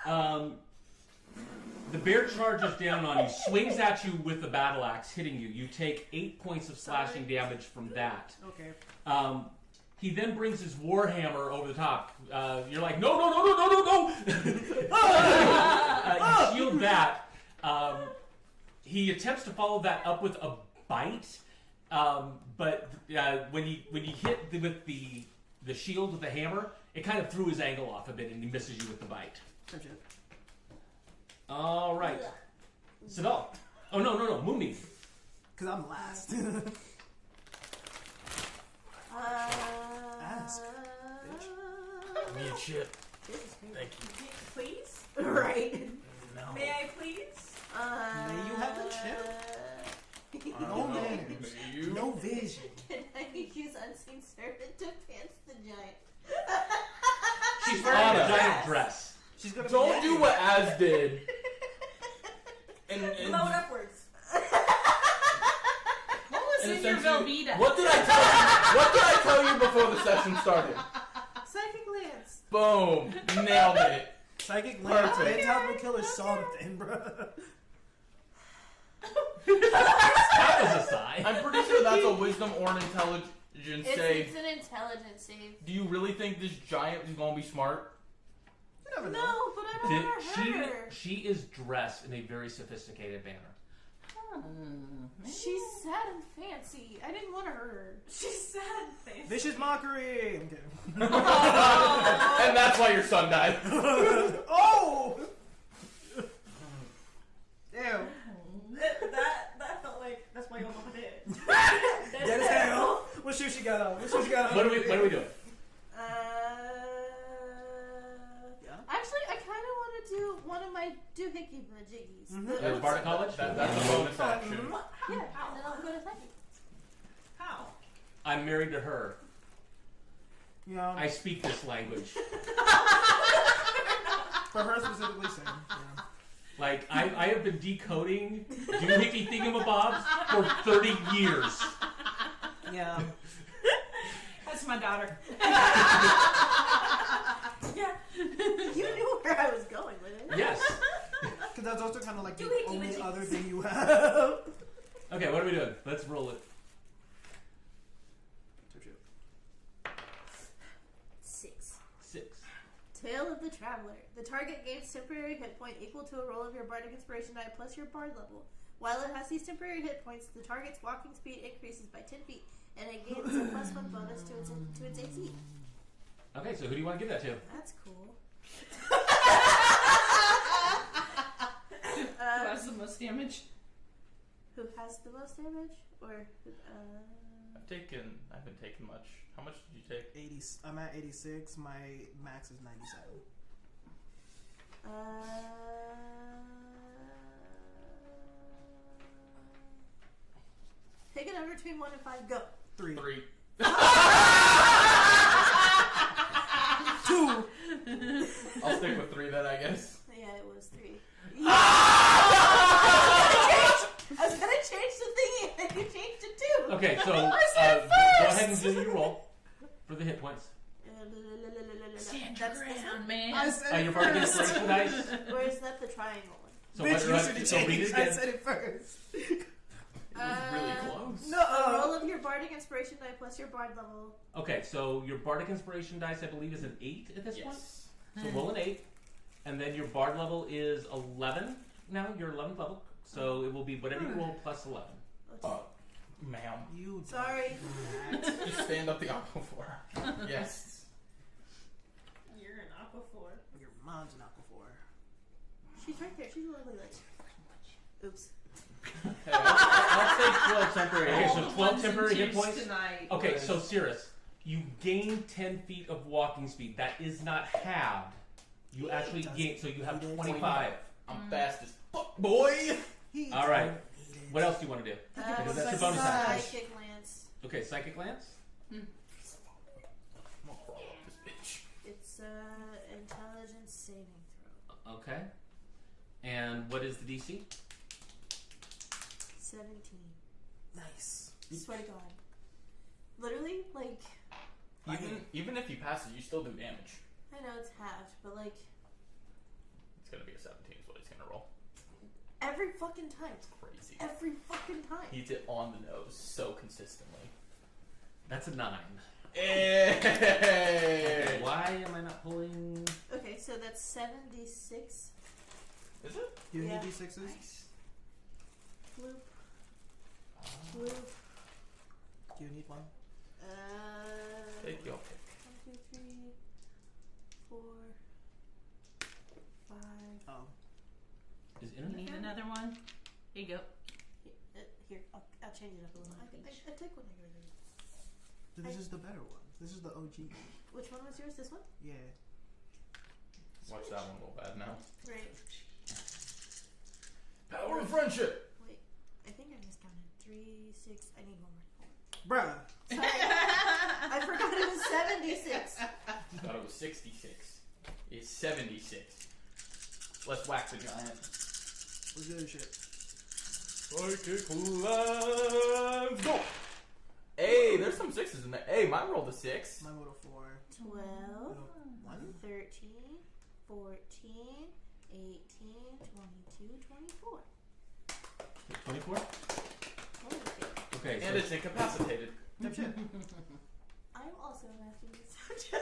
the bear charges down on you, swings at you with the battle axe, hitting you. You take 8 points of slashing damage from that. Okay. He then brings his warhammer over the top. You're like, no! You shield that. He attempts to follow that up with a bite, but when he hit with the shield with the hammer, it kind of threw his angle off a bit, and he misses you with the bite. Some shit. All right, Sadal. Oh no, Moonbeam. Because I'm last. Ask, bitch. Me and shit. This is crazy. Thank you. Please? Right. No. May I please? May you have the chip? No manners. No vision. Can I use Unseen Servant to pants the giant? She's wearing a Anna. giant dress. She's gonna Don't do what Az did. And Blow it upwards. What was in your essentially, Velveeta? what did I tell you? What did I tell you before the session started? Psychic Lance. Boom, nailed it. Psychic Lance, Perfect. Phantasmal Killer, something, bro. That was a sigh. I'm pretty sure that's a wisdom or an intelligence save. It's an intelligence save. Do you really think this giant is gonna be smart? You never know. No, but I don't want to hurt her. She is dressed in a very sophisticated manner. She's sad and fancy. I didn't want to hurt her. She's sad face. Vicious mockery. I'm kidding. And that's why your son died. Oh! Ew. That felt like that's my own did. Dead as hell. What shoe she got on? What are we doing? Actually, I kind of want to do one of my doohickey majiggies. There's Bardic College? That's a bonus action. Yeah, and then I'll go to second. How? I'm married to her. Yeah. I speak this language. For her specifically, same. Yeah. Like, I have been decoding doohickey thingamabobs for 30 years. Yeah. That's my daughter. Yeah. You knew where I was going with it. Yes. Because that's also kind of like the Doohickey only majiggies. other thing you have. Okay, what are we doing? Let's roll it. 6. 6. Tale of the Traveler. The target gains temporary hit point equal to a roll of your Bardic Inspiration die plus your Bard level. While it has these temporary hit points, the target's walking speed increases by 10 feet, and it gains a +1 bonus to its AC. Okay, so who do you want to give that to? That's cool. Who has the most damage? Who has the most damage? Or I've been taking much. How much did you take? 80. I'm at 86. My max is 97. Pick a number between 1 and 5. Go. 3. 3. 2. I'll stick with 3 then, I guess. Yeah, it was 3. I was gonna change the thingy, and you changed it too. Okay, so I said go first. ahead and do your roll for the hit points. Stand That's your this ground, one? man. I said Your it Bardic first. Inspiration dice. Or is that the triangle one? So Bitch, you what- should have so read it changed. I again. said it first. It was really close. A roll of your Bardic Inspiration die plus your Bard level. Okay, so your Bardic Inspiration dice, I believe, is an 8 at this point. Yes. So roll an 8, and then your Bard level is 11. Now you're 11th level, so it will be whatever you roll plus 11. Ma'am. You Sorry. Just stand up the aquaphor. Yes. You're an aquaphor. Your mom's an aquaphor. She's right there. She's a lovely lady. Oops. 12 temporary. Okay, All so the 12 ones temporary and hit twos points. tonight. Okay, so Cirrus, you gain 10 feet of walking speed. That is not halved. You actually gain, so you have 25. I'm fast as fuck, boy. All right. What else do you want to do? Because that's a bonus action. Psychic Lance. Okay, Psychic Lance. I'm gonna crawl up this bitch. It's intelligence saving throw. Okay. And what is the DC? 17. Nice. Swear to God. Literally, like, Even if you pass it, you still do damage. I know it's halved, but like, It's gonna be a 17 is what he's gonna roll. every fucking time. Crazy. Every fucking time. He's it on the nose so consistently. That's a 9. Hey! Okay, why am I not pulling? Okay, so that's 76. Is it? Do you Yeah. need D6s? Bloop. Bloop. Do you need one? Take your pick. 1, 2, 3, 4, 5. Oh. Is You internet? need another one? Here you go. Here, I'll change it up a little. I took one I already. This is the better one. This is the OG. Which one was yours? This one? Yeah. Watch that one go bad now. Right. Power of friendship! Wait, I think I miscounted. 3, 6. I need one more. Bruh. Sorry. I forgot it was 76. I thought it was 66. It's 76. Let's whack the giant. Let's do this shit. Psychic Lance, go! Hey, there's some 6s in there. Hey, mine rolled a 6. My rolled a 4. 12, Oh, 1? 13, 14, 18, 22, 24. 24? Holy shit. Okay, so And it's incapacitated. Type shit. I'm also a master researcher.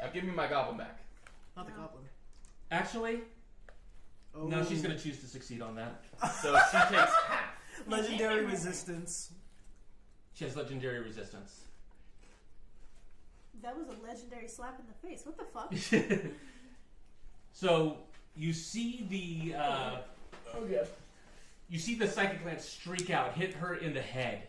Now give me my goblin back. Not the goblin. actually, Oh. no, she's going to choose to succeed on that. So she takes half. Legendary resistance. She has legendary resistance. That was a legendary slap in the face. What the fuck? So you see the Okay. you see the psychic lance streak out, hit her in the head.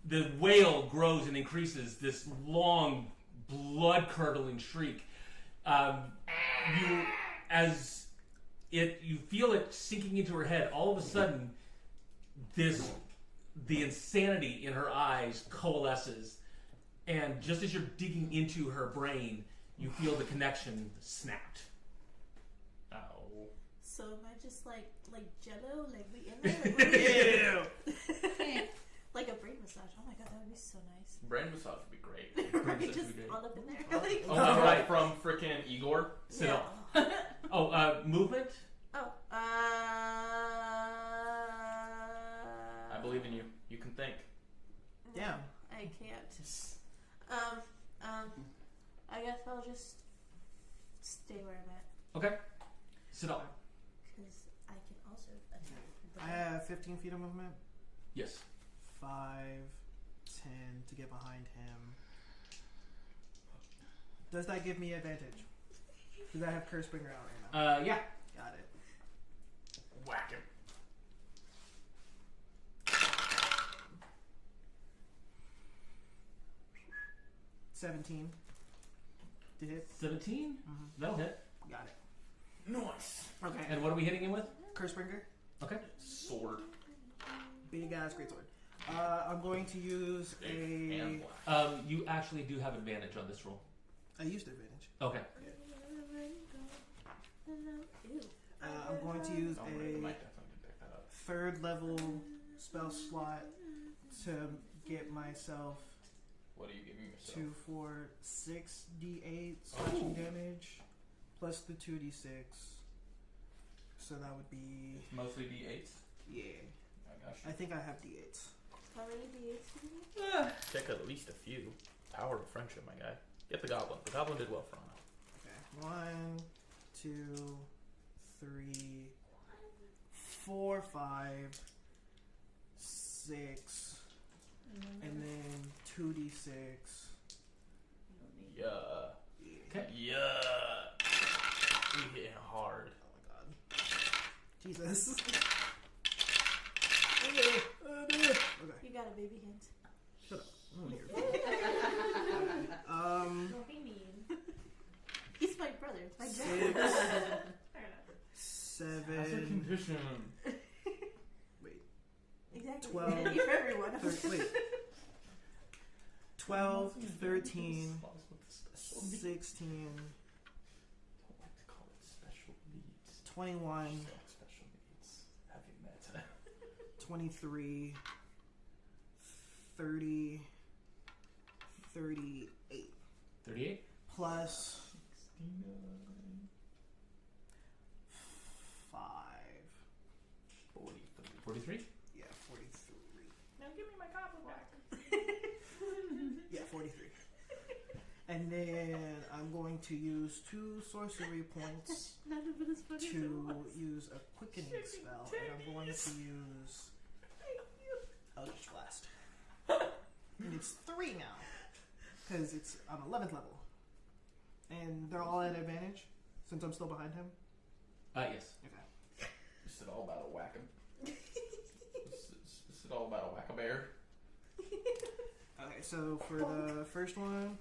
The wail grows and increases. This long, blood-curdling shriek. You feel it sinking into her head. All of a sudden, the insanity in her eyes coalesces, and just as you're digging into her brain, you feel the connection snapped. Ow. So am I just like Jello? Like we in there? Ew. Like a brain massage. Oh my god, that would be so nice. Brain massage would be great. Right, massage just would be great. all up in there. Like, Oh, that's right. From frickin' Igor. Sit yeah. up. Oh, movement? Oh, I believe in you. You can think. Damn. I can't. I guess I'll just stay where I'm at. Okay. Sit up. Because I can also attack. I have 15 feet of movement. Yes. 5, 10 to get behind him. Does that give me advantage? Because I have Curse Bringer out right now. Yeah. Got it. Whack him. $17 to hit. 17? That'll hit. Got it. Nice. Okay. And what are we hitting him with? Curse Bringer. Okay. Sword. Big ass greatsword. I'm going to use Big a. and black. You actually do have advantage on this roll. I used advantage. Okay. Ew. I'm going to use Oh, right, you might a definitely pick that up. 3rd level spell slot to get myself What are you giving yourself? 2, 4, 6 d8 slashing damage plus the 2d6. So that would be Mostly D8s. yeah. I got I you. think I have d8s. How many d8s do you need? Check at least a few. Power of friendship, my guy. Get the goblin. The goblin did well for Anna. Okay. 1, 2, 3, 4, 5, 6, and then 2d6. Yeah. Okay. Yeah. We hit hard. Oh my god. Jesus. Okay. You got a baby hint. Shut up. I don't Don't be mean. He's my brother. It's my Six. dad. Fair enough. That's a 7. condition. Wait. Exactly. 12. Candy for everyone. Wait. 12, 13, 16, I don't like to call it special needs. 21, Special needs. Have you met? 23, 30, 38. 38. Plus 5. 43. Yeah, 43. Now give me my goblin back. Yeah, 43. And then I'm going to use 2 sorcery points None of it is funny. to use a quickening spell. And I'm going to use Eldritch Blast. And it's 3 now. Because it's on 11th level. And they're all at advantage since I'm still behind him. Yes. Okay. Is it all about a whack is it all about a whack-a-bear? Okay, so for the first one.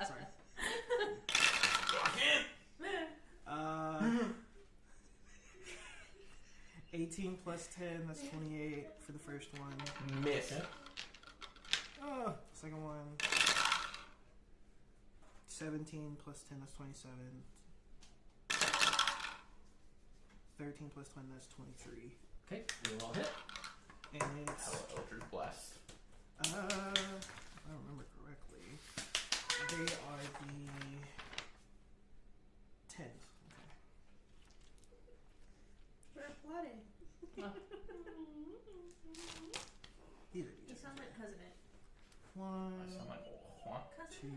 Sorry. 18 plus 10, that's 28 for the first one. Miss. Second one. 17 plus 10, that's 27. 13 plus 20, that's 23. Okay, we'll all hit. And it's, How Eldritch Blast. if I remember correctly, they are the 10s. We're plotting. These are You the sound like cousin it. One, I sound like, huh? two,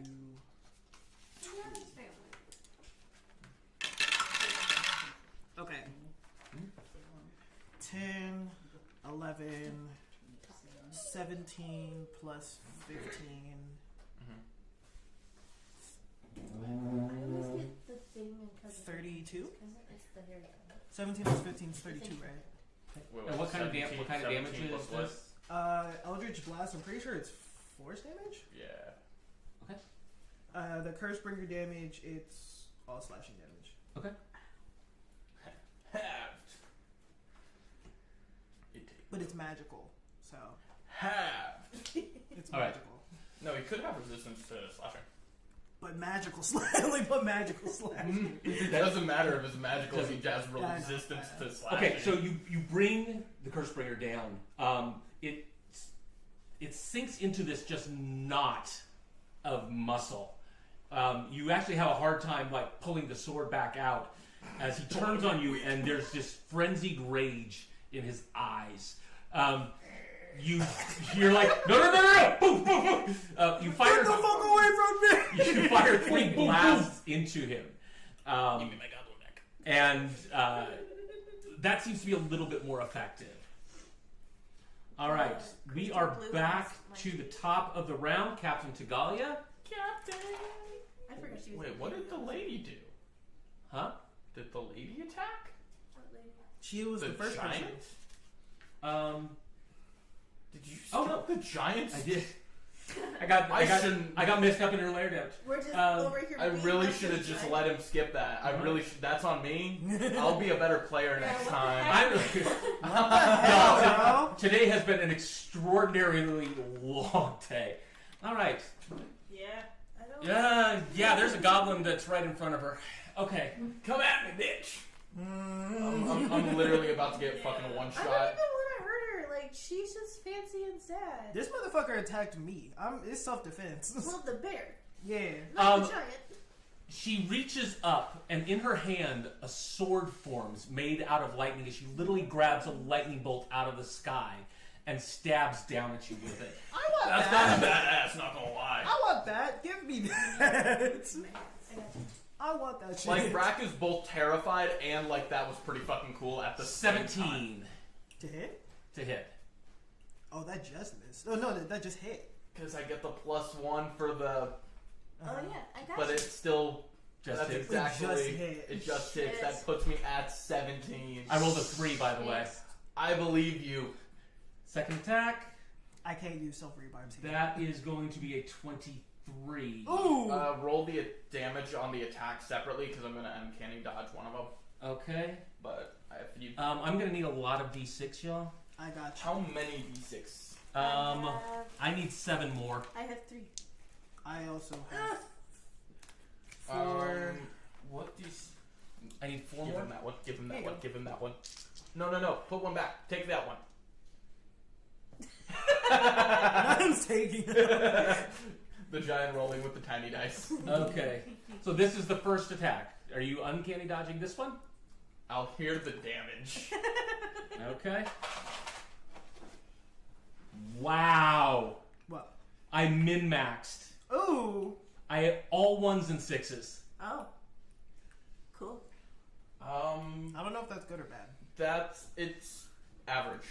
Yeah, it's family. okay. 10, 11, 17 plus 15. I always get the thing in cousin. 32? Cousin, it's the hair guy. 17 plus 15 is 32, right? Wait, And what kind of 17 damage 17 is plus what? this? Eldritch Blast, I'm pretty sure it's force damage. Yeah. The Cursebringer damage, it's all slashing damage. Okay. Halved. But it's magical, so Halved. it's All right. magical. No, he could have resistance to slashing. But magical slashing. But magical slashing. It doesn't matter if it's magical if he has Yeah, I know. resistance to slashing. Okay, so you bring the Cursebringer down. It sinks into this just knot of muscle. You actually have a hard time like pulling the sword back out as he turns on you, and there's this frenzied rage in his eyes. You're like no! Boom, boom, boom! You fire. Get the fuck away from me! You fire 3 blasts into him. Give me my goblin back. And that seems to be a little bit more effective. All right, we Crystal are blue back ones, to like- the top of the round. Captain Tagalia. Captain! I forgot she was. Wait, what did the lady do? Huh? Did the lady attack? What lady? She was the first giant? person. Did you Oh, skip the giant? I did. I shouldn't. got mixed up in her layer damage. We're just Um, over here. I being really up should have to just the let him skip that. I Mhm. really should. That's on me. I'll be a better player Yeah, next what the time. heck? I'm Bro. Today has been an extraordinarily long day. All right. Yeah. I don't. Yeah. There's a goblin that's right in front of her. Okay. Come at me, bitch. I'm literally about to get fucking one I don't even shot. want to hurt her. Like she's just fancy and sad. This motherfucker attacked me. It's self-defense. Well, the bear, Yeah. not the giant. She reaches up, and in her hand, a sword forms made out of lightning. And she literally grabs a lightning bolt out of the sky and stabs down at you with it. I want That's that. not badass, not gonna lie. I want that. Give me that. I got you. I want that shit. Like, Brack is both terrified and, like, that was pretty fucking cool at the same time. 17 To hit? to hit. Oh, that just missed. Oh, no, that just hit. Because I get the +1 for the... Oh yeah, I got But you. it's still Just That's hit. exactly. Just hit. It just hits. That puts me at 17. I rolled a 3, by the way. I believe you. Second attack. I can't use silver rebarbs here. That is going to be a 23. Ooh! Roll the damage on the attack separately because I'm gonna uncanny dodge one of them. Okay. But if you, I'm gonna need a lot of d6, y'all. I got you. how many d6? I need 7 more. I have 3. I also have What do you? I need 4 Give more. him that one. Give him There that you one. go. Give him that one. No. Put one back. Take that one. Nothing's taking it. The giant rolling with the tiny dice. Okay. So this is the first attack. Are you uncanny dodging this one? I'll hear the damage. Okay. Wow. What? I min-maxed. Ooh! I had all 1s and 6s. Oh. Cool. I don't know if that's good or bad. It's average.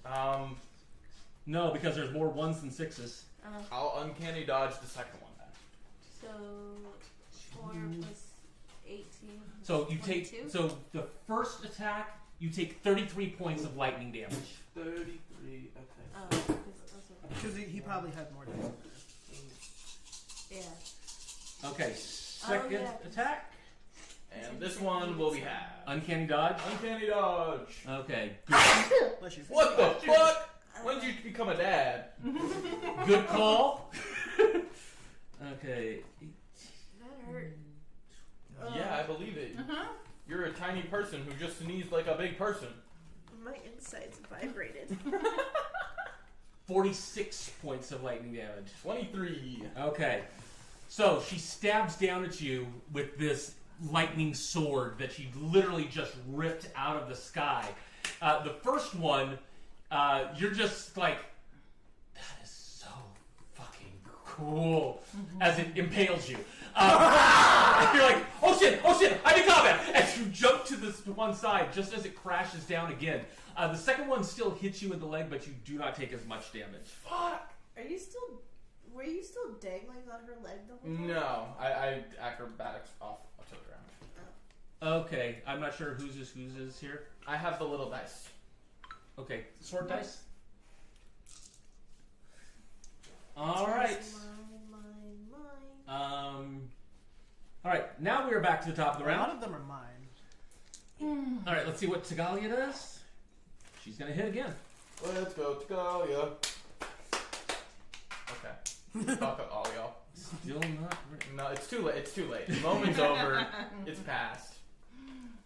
Got it. No, because there's more 1s than 6s. I'll uncanny dodge the second one then. So 4 plus 18. So you 22? take. So the first attack, you take 33 points of lightning damage. 33. Okay. Oh, Because he probably had more dice. yeah. Okay. Second yeah. attack, And this one will be half. uncanny dodge. Uncanny dodge. Okay. Bless you. What the fuck? When did you become a dad? Good call. Okay. That hurt. Yeah, I believe it. Uh-huh. You're a tiny person who just sneezed like a big person. My insides vibrated. 46 points of lightning damage. 23. Okay. So she stabs down at you with this lightning sword that she literally just ripped out of the sky. The first one, you're just like, that is so fucking cool, as it impales you. You're like, oh shit, I'm in combat! As you jump to this one side, just as it crashes down again. The second one still hits you in the leg, but you do not take as much damage. Fuck! Were you still dangling on her leg the whole time? No, I acrobatics off to the ground. Okay, I'm not sure whose is here. I have the little dice. Okay, sword dice. All right. Mine. All right. Now we are back to the top of the A lot round. of them are mine. All right. Let's see what Tagalia does. She's gonna hit again. Let's go, Talia. Okay. Fuck it all, y'all. Still not. No, it's too late. It's too late. The moment's over. It's past.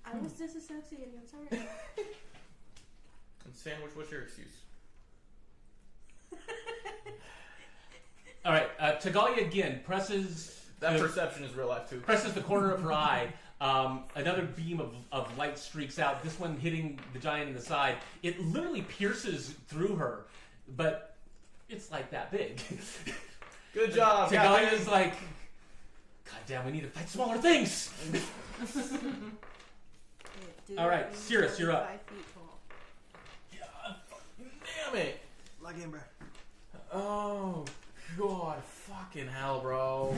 I was disassociating. I'm sorry. And Sandwich, what's your excuse? All right. Tagalia again presses. That perception is real life too. Presses the corner of her eye. Another beam of light streaks out. This one hitting the giant in the side. It literally pierces through her, but it's like that big. Good job. Tagalia's like, God damn, we need to fight smaller things. All right, Cirrus, you're up. 5 feet tall. God, fucking damn it. Lock in, bro. Oh, God. Fucking hell, bro.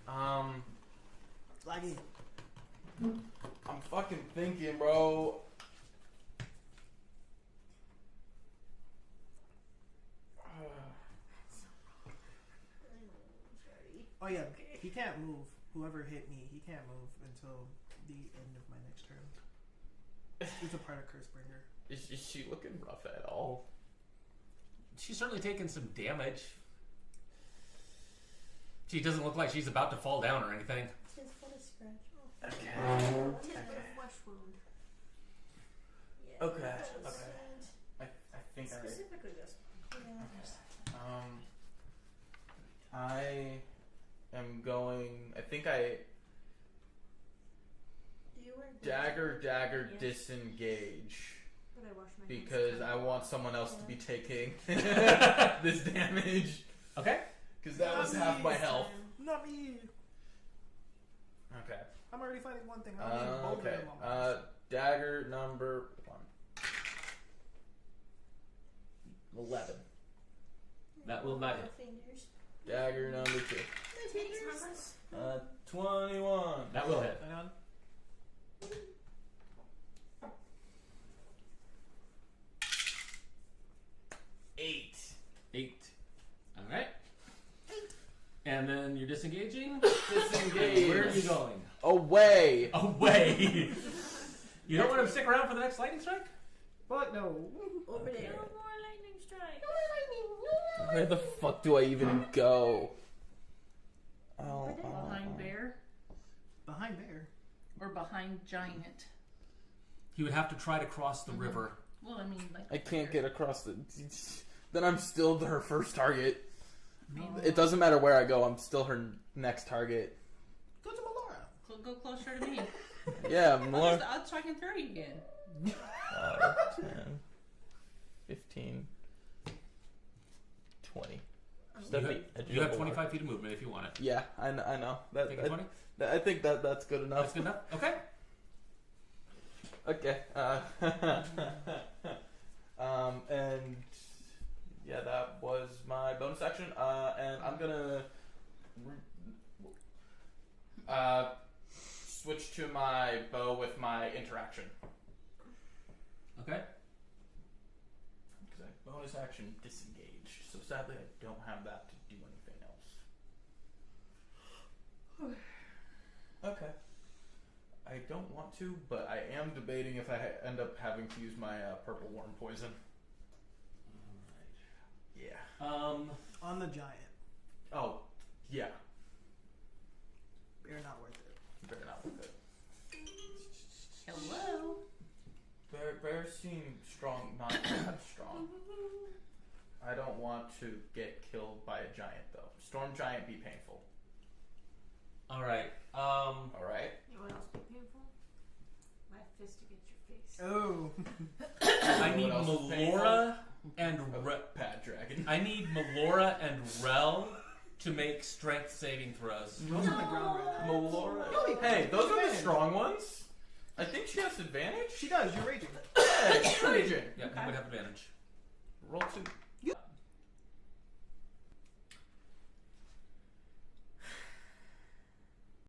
Lock in. I'm fucking thinking, bro. Oh yeah, he can't move. Whoever hit me, he can't move until the end of my next turn. It's a part of Cursebringer. Is she looking rough at all? She's certainly taken some damage. She doesn't look like she's about to fall down or anything. His foot is scratched. Oh. Okay. His foot a flesh wound. Yeah, Okay, that was okay. sad. I think Specifically this one. Yeah. I am going. I think I Do you wear dagger, Yes. disengage But I wash my because hands. I want someone else to be taking this damage Okay. because that was half my health. Not me. Okay. I'm already fighting one thing. I don't need both Okay. of them on once. Dagger number 1. 11. That will not hit. Fingers. Dagger number 2. My fingers. 21. That will hit. Hang on. 8. 8. All right. And then you're disengaging. Disengage. Where are you going? Away. Away. You don't want to stick around for the next lightning strike? But no. Over Okay. there. No more lightning strike. Where the fuck do I even go? Oh, Behind bear Behind there. or behind giant? He would have to try to cross the river. Well, I mean, like I can't get across the. Then I'm still her first target. maybe It doesn't matter where I go. I'm still her next target. Go to Melora. go closer to me. Yeah, What is more. the odds so I can throw you again? 10, 15, 20. Step You have 25 feet of movement if you want it. Yeah, I know. Take a 20? I think that's good enough. That's good enough? Okay. Okay. And yeah, that was my bonus action. And I'm gonna switch to my bow with my interaction. Okay. Because I bonus action disengage. So sadly, I don't have that to do anything else. Okay. I don't want to, but I am debating if I end up having to use my purple worm poison. Yeah. On the giant. Oh, yeah. Bear not worth it. Bear not worth it. Hello. Bear seem strong, not that strong. I don't want to get killed by a giant though. Storm giant be painful. All right. All right. You know what else would be painful? My fist against your face. Oh. I need What else is Melora and Pad dragon. I need Melora and Rel to make strength saving throws. Mel's on the ground right now. Melora. No, you Hey, can't. those are the Advantage. strong ones. I think she has advantage. She does. You're raging. Hey, raging. Yeah, you would have advantage. Roll to